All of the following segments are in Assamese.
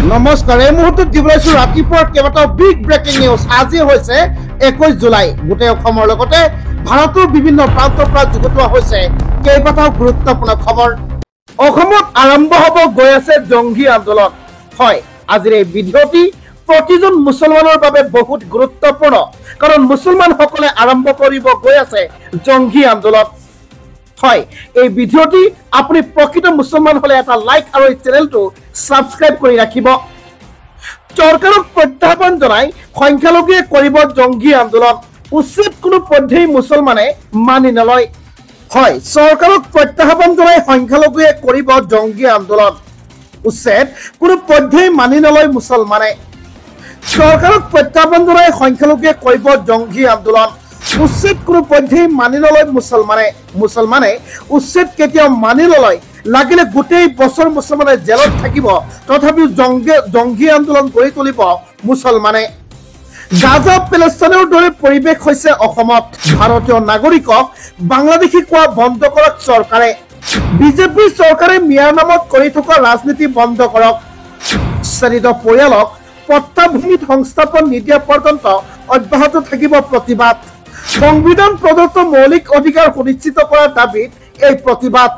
নমস্কাৰ এই মুহূৰ্তত দিবলৈছো ৰাতিপুৱাৰ কেইবাটাও বিগ ব্ৰেকিং নিউজ। আজি হৈছে 21 জুলাই। গোটেই অসমৰ লগতে ভাৰতৰ বিভিন্ন প্ৰান্তৰ পৰা যুগুতোৱা হৈছে কেইবাটাও গুৰুত্বপূৰ্ণ খবৰ। অসমত আৰম্ভ হ'ব গৈ আছে জংগী আন্দোলন। হয়, আজিৰ এই ভিডিঅ'টি প্ৰতিজন মুছলমানৰ বাবে বহুত গুৰুত্বপূৰ্ণ, কাৰণ মুছলমানসকলে আৰম্ভ কৰিব গৈ আছে জংগী আন্দোলন। হয়, এই ভিডিঅ'টি আপুনি প্ৰকৃত মুছলমান হলে এটা লাইক আৰু এই চেনেলটো সাবস্ক্ৰাইব কৰি ৰাখিব। চৰকাৰক প্ৰত্যাহ্বান জনাই সংখ্যালঘুৱে কৰিব জংগী আন্দোলন। উচিত কোনো পদ্ধতি মুছলমানে মানি নলয়। হয়, চৰকাৰক প্ৰত্যাহ্বান জনাই সংখ্যালঘুৱে কৰিব জংগী আন্দোলন। উচিত কোনো পদ্ধতি মানি নলয় মুছলমানে। চৰকাৰক প্ৰত্যাহ্বান জনাই সংখ্যালঘুৱে কৰিব জংগী আন্দোলন। উচিত কোনো পদ্ধতি মানি নলয় মুছলমানে উচিত কেতিয়াও মানি নলয়। লাগিলে গোটেই বছৰ মুছলমানে জেলত থাকিব, তথাপিও জংগী আন্দোলন গঢ়ি তুলিব মুছলমানে। গাজা পেলেষ্টাইনৰ দৰে পৰিৱেশ হৈছে অসমত। ভাৰতীয় নাগৰিকক বাংলাদেশী কোৱা বন্ধ কৰক চৰকাৰে। বিজেপি চৰকাৰে মিয়াৰ নামত কৰি থকা ৰাজনীতি বন্ধ কৰক। উচ্ছেদিত পৰিয়ালক পট্টাভূমিত সংস্থাপন নিদিয়া পৰ্যন্ত অব্যাহত থাকিব প্ৰতিবাদ। সংবিধান প্ৰদত্ত মৌলিক অধিকাৰ সুনিশ্চিত কৰাৰ দাবীত এই প্ৰতিবাদ।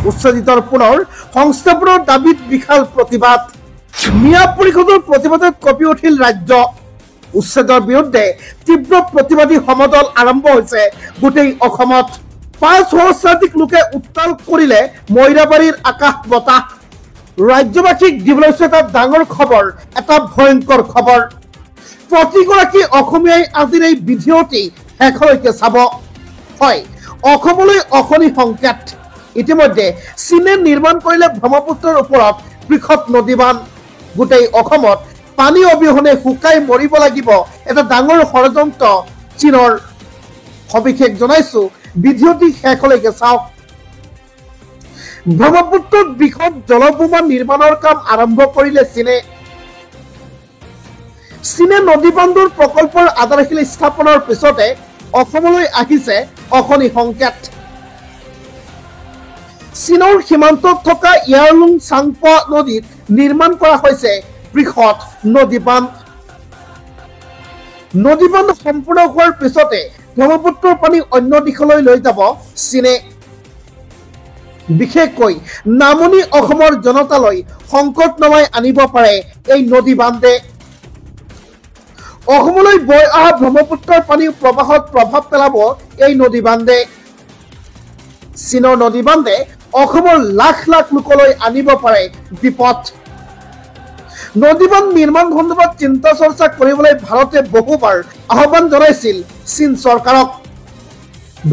উচ্ছেদিতৰ পুনৰ সংস্থাপনৰ দাবীত বিশাল প্ৰতিবাদ। মিয়া পৰিষদৰ প্ৰতিবাদত কঁপি উঠিল ৰাজ্য। উচ্ছেদৰ বিৰুদ্ধে তীব্ৰ প্ৰতিবাদী সমদল আৰম্ভ হৈছে গোটেই অসমত। 5 সহস্ৰাধিক লোকে উত্তাল কৰিলে মইৰাবাৰীৰ আকাশ বতাহ। ৰাজ্যবাসীক দিবলৈ এটা ডাঙৰ খবৰ, এটা ভয়ংকৰ খবৰ। প্ৰতিগৰাকী অসমীয়াই আজিৰ এই ভিডিঅ'টি শেষলৈকে চাব। হয়, অসমলৈ অশনি সংকেত। ইতিমধ্যে চীনে নিৰ্মাণ কৰিলে ব্ৰহ্মপুত্ৰৰ ওপৰত বৃহৎ নদীবান্ধ। গোটেই অসমত পানী অবিহনে শুকাই মৰিব লাগিব, এটা ডাঙৰ ষড়যন্ত্ৰ চীনৰ। সবিশেষ জনাইছো, ভিডিঅ'টি শেষলৈকে চাওক। ব্ৰহ্মপুত্ৰত বৃহৎ জলবোমা নিৰ্মাণৰ কাম আৰম্ভ কৰিলে চীনে। চীনে নদীবান্ধৰ প্ৰকল্পৰ আধাৰশিলা স্থাপনৰ পিছতে অসমলৈ আহিছে অশনি সংকেত। চীনৰ সীমান্তত থকা ইয়াৰলুং চাংপা নদীত নিৰ্মাণ কৰা হৈছে বৃহৎ নদীবান্ধ। নদীবান্ধ সম্পূৰ্ণ হোৱাৰ পিছতে ব্ৰহ্মপুত্ৰৰ পানী অন্য দিশলৈ লৈ যাব চীনে। বিশেষকৈ নামনি অসমৰ জনতালৈ সংকট নমাই আনিব পাৰে এই নদীবান্ধে। অসমলৈ বৈ অহা ব্ৰহ্মপুত্ৰৰ পানীৰ প্ৰবাহত প্ৰভাৱ পেলাব এই নদীবান্ধে। চীনৰ নদীবান্ধে অসমৰ লাখ লাখ লোকলৈ আনিব পাৰে বিপদ। নদীবান্ধ নিৰ্মাণ সন্দৰ্ভত চিন্তা চৰ্চা কৰিবলৈ ভাৰতে বহুবাৰ আহ্বান জনাইছিল চীন চৰকাৰক।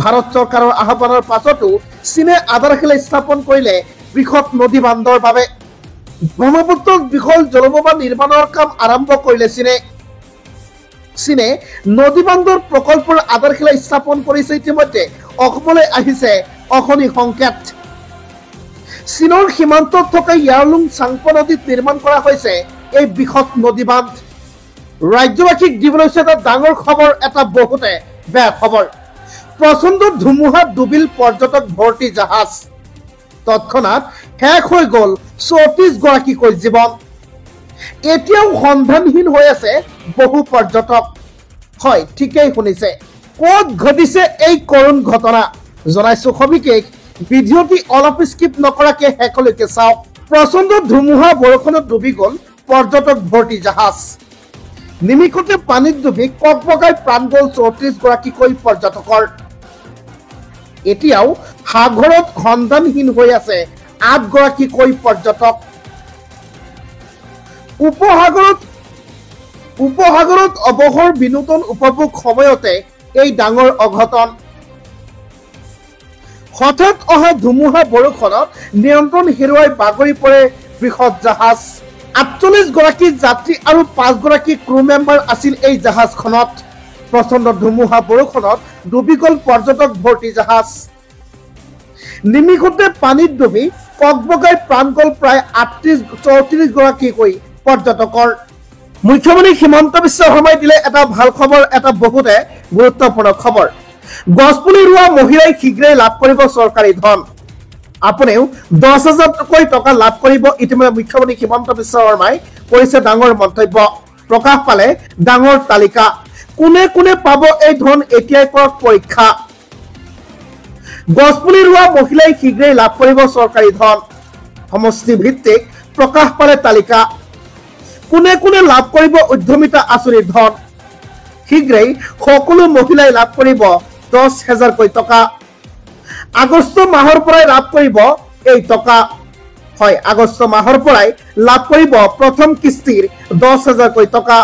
ভাৰত চৰকাৰৰ আহ্বানৰ পাছতো চীনে আধাৰশিলা স্থাপন কৰিলে বৃহৎ নদীবান্ধৰ বাবে। ব্ৰহ্মপুত্ৰত বিশাল জলবোমা নিৰ্মাণৰ কাম আৰম্ভ কৰিলে চীনে নদীবান্ধৰ প্ৰকল্পৰ আধাৰশিলা স্থাপন কৰিছে। ইতিমধ্যে অসমলৈ আহিছে অশনি সংকেত। চীনৰ সীমান্তত থকা ইয়াৰলুং চাংপা নদীত নিৰ্মাণ কৰা হৈছে এই বৃহৎ নদীবান্ধ। ৰাজ্যবাসীক দিবলৈ এটা ডাঙৰ খবৰ, এটা বহুতে বেয়া খবৰ। প্ৰচণ্ড ধুমুহাত ডুবিল পৰ্যটক ভৰ্তি জাহাজ। তৎক্ষণাত শেষ হৈ গ'ল 34 গৰাকীকৈ জীৱন। এতিয়াও সন্ধানহীন হৈ আছে বহু পৰ্যটক। হয়, ঠিকেই শুনিছে। ক'ত ঘটিছে এই কৰুণ ঘটনা জনাইছো সবিশেষ। ভিডিঅ'টি অলপ স্কিপ নকৰাকে শেষলৈকে চাওক। প্ৰচণ্ড ধুমুহা বৰষুণত ডুবি গ'ল পৰ্যটক ভৰ্তি জাহাজ। নিমিষতে পানীত ডুবি ককবকাই প্ৰাণ গ'ল 34 গৰাকীকৈ পৰ্যটকৰ। এতিয়াও সাগৰত সন্ধানহীন হৈ আছে 8 গৰাকীকৈ পৰ্যটক। উপসাগৰত অৱসৰ বিনোদন উপভোগ সময়তে এই ডাঙৰ অঘটন। হঠাৎ অহা ধুমুহা বৰষুণত নিয়ন্ত্ৰণ হেৰুৱাই বাগৰি পৰে বৃহৎ জাহাজ। 48 গৰাকী যাত্ৰী আৰু 5 গৰাকী ক্ৰু মেম্বাৰ আছিল এই জাহাজখনত। প্ৰচণ্ড ধুমুহা বৰষুণত ডুবি গ'ল পৰ্যটক ভৰ্তি জাহাজ। নিমিষতে পানীত ডুবি ককবকাই প্ৰাণ গ'ল প্ৰায় 34 গৰাকীকৈ পৰ্যটকৰ। মুখ্যমন্ত্ৰী হিমন্ত বিশ্ব শৰ্মাই দিলে এটা ভাল খবৰ, এটা বহুতে গুৰুত্বপূৰ্ণ খবৰ। গছপুলি ৰোৱা মহিলাই শীঘ্ৰেই লাভ কৰিব চৰকাৰী ধন। আপুনিও 10,000কৈ টকা লাভ কৰিব। ইতিমধ্যে মুখ্যমন্ত্ৰী হিমন্ত বিশ্ব শৰ্মাই কৰিছে ডাঙৰ মন্তব্য। প্ৰকাশ পালে ডাঙৰ তালিকা। কোনে কোনে পাব এই ধন, এতিয়াই কৰক পৰীক্ষা। গছপুলি ৰোৱা মহিলাই শীঘ্ৰেই লাভ কৰিব চৰকাৰী ধন। সমষ্টি ভিত্তিক প্ৰকাশ পালে তালিকা। কোনে কোনে লাভ কৰিব উদ্যমিতা আঁচনিৰ ধন। শীঘ্ৰেই সকলো মহিলাই লাভ কৰিব 10,000কৈ টকা। আগষ্ট মাহৰ পৰাই লাভ কৰিব এই টকা। হয়, আগষ্ট মাহৰ পৰাই লাভ কৰিব প্ৰথম কিস্তিৰ 10,000কৈ টকা।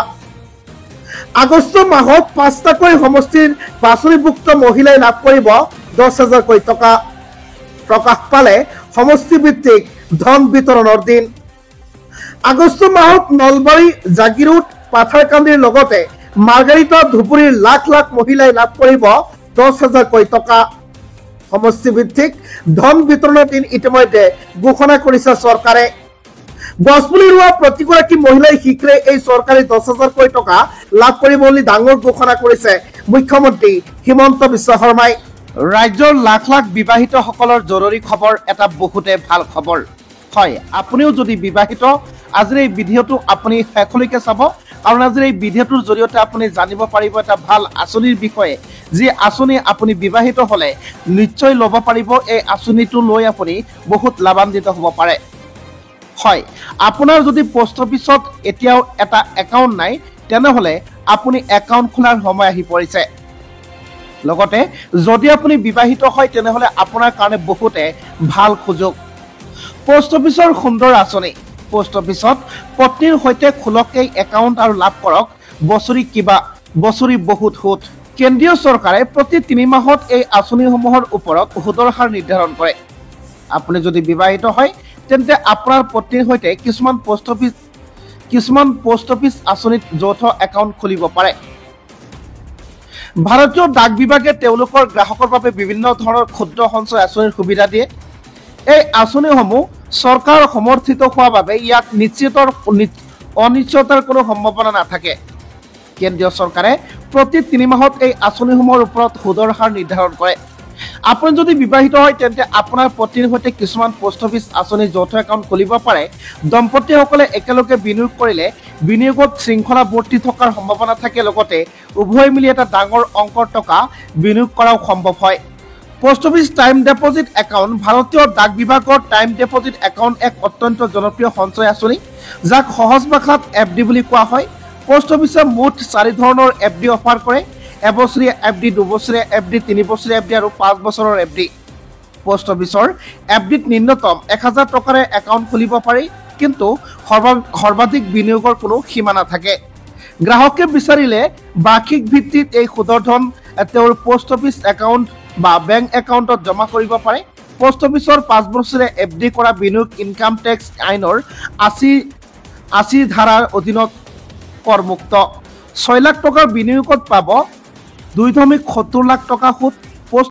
আগষ্ট মাহত 5টাকৈ সমষ্টিৰ বাছনিভুক্ত মহিলাই লাভ কৰিব 10,000কৈ টকা। প্ৰকাশ পালে সমষ্টি ভিত্তিক ধন বিতৰণৰ দিন। আগষ্ট মাহত নলবাৰী, জাগিৰোড, পাথাৰকান্দিৰ লগতে মাৰ্গাৰিটা, ধুবুৰীৰ লাখ লাখ মহিলাই লাভ কৰিব 10,000কৈ টকা। সমষ্টি ভিত্তিক ধন বিতৰণৰ দিন ইতিমধ্যে ঘোষণা কৰিছে চৰকাৰে। গছপুলি ৰোৱা প্ৰতিগৰাকী মহিলাই শীঘ্ৰে এই চৰকাৰী 10,000কৈ টকা লাভ কৰিব বুলি ডাঙৰ ঘোষণা কৰিছে মুখ্যমন্ত্ৰী হিমন্ত বিশ্ব শৰ্মাই। ৰাজ্যৰ লাখ লাখ বিবাহিতসকলৰ জৰুৰী খবৰ, এটা বহুতে ভাল খবৰ। হয়, আপুনিও যদি বিবাহিত, আজিৰ এই ভিডিঅ'টো আপুনি শেষলৈকে চাব, কাৰণ আজিৰ এই ভিডিঅ'টোৰ জৰিয়তে আপুনি জানিব পাৰিব এটা ভাল আঁচনিৰ বিষয়ে, যি আঁচনি আপুনি বিবাহিত হ'লে নিশ্চয় ল'ব পাৰিব। এই আঁচনিটো লৈ আপুনি বহুত লাভান্বিত হ'ব পাৰে। হয়, আপোনাৰ যদি পোষ্ট অফিচত এতিয়াও এটা একাউণ্ট নাই, তেনেহ'লে আপুনি একাউণ্ট খোলাৰ সময় আহি পৰিছে। লগতে যদি আপুনি বিবাহিত হয়, তেনেহ'লে আপোনাৰ কাৰণে বহুতে ভাল সুযোগ। পোষ্ট অফিচৰ সুন্দৰ আঁচনি। পোষ্ট অফিচত পত্নীৰ সৈতে খোলক এই একাউণ্ট আৰু লাভ কৰক বছৰি বহুত সুদ। কেন্দ্ৰীয় চৰকাৰে প্ৰতি 3 মাহত এই আঁচনিসমূহৰ ওপৰত সুদৰ হাৰ নিৰ্ধাৰণ কৰে। আপুনি যদি বিবাহিত হয়, তেন্তে আপোনাৰ পত্নীৰ সৈতে কিছুমান পোষ্ট অফিচ আঁচনিত যৌথ একাউণ্ট খুলিব পাৰে। ভাৰতীয় ডাক বিভাগে তেওঁলোকৰ গ্ৰাহকৰ বাবে বিভিন্ন ধৰণৰ ক্ষুদ্ৰ সঞ্চয় আঁচনিৰ সুবিধা দিয়ে। এই আঁচনিসমূহ চৰকাৰ সমৰ্থিত হোৱাৰ বাবে ইয়াত অনিশ্চয়তাৰ কোনো সম্ভাৱনা নাথাকে। কেন্দ্ৰীয় চৰকাৰে প্ৰতি 3 মাহত এই আঁচনিসমূহৰ ওপৰত সুদৰ হাৰ নিৰ্ধাৰণ কৰে। আপুনি যদি বিবাহিত হয়, তেন্তে আপোনাৰ পত্নীৰ সৈতে কিছুমান পোষ্ট অফিচ আঁচনিৰ যৌথ একাউণ্ট খুলিব পাৰে। দম্পতীসকলে একেলগে বিনিয়োগ কৰিলে বিনিয়োগত শৃংখলাবৰ্তি থকাৰ সম্ভাৱনা থাকে। লগতে উভয় মিলি এটা ডাঙৰ অংকৰ টকা বিনিয়োগ কৰাও সম্ভৱ হয়। Post office time deposit account. ভাৰতীয় ডাক বিভাগৰ টাইম ডিপজিট একাউণ্ট এক অত্যন্ত জনপ্ৰিয় সঞ্চয় আঁচনি, যাক সহজ ভাষাত FD বুলি কোৱা হয়। পোষ্ট অফিচে মুঠ 4 ধৰণৰ FD অফাৰ কৰে: এবছৰীয়া FD, 2বছৰীয়া FD, 3 বছৰীয়া FD আৰু 5 বছৰৰ FD। পোষ্ট অফিচৰ FDত ন্যূনতম 1,000 টকাৰে একাউণ্ট খুলিব পাৰি, কিন্তু সৰ্বাধিক বিনিয়োগৰ কোনো সীমা নাথাকে। গ্ৰাহকে বিচাৰিলে বাৰ্ষিক ভিত্তিত এই সুদৰ ধন তেওঁৰ পোষ্ট অফিচ একাউণ্ট বা বেংক একাউণ্টত জমা কৰিব পাৰে। পোষ্ট অফিচৰ 5 বছৰীয়া FD কৰা বিনিয়োগ ইনকাম টেক্স আইনৰ 80 ধাৰাৰ অধীনত কৰমুক্ত। 6 লাখ টকাৰ বিনিয়োগত পাব 2.70 লাখ টকা সুদ।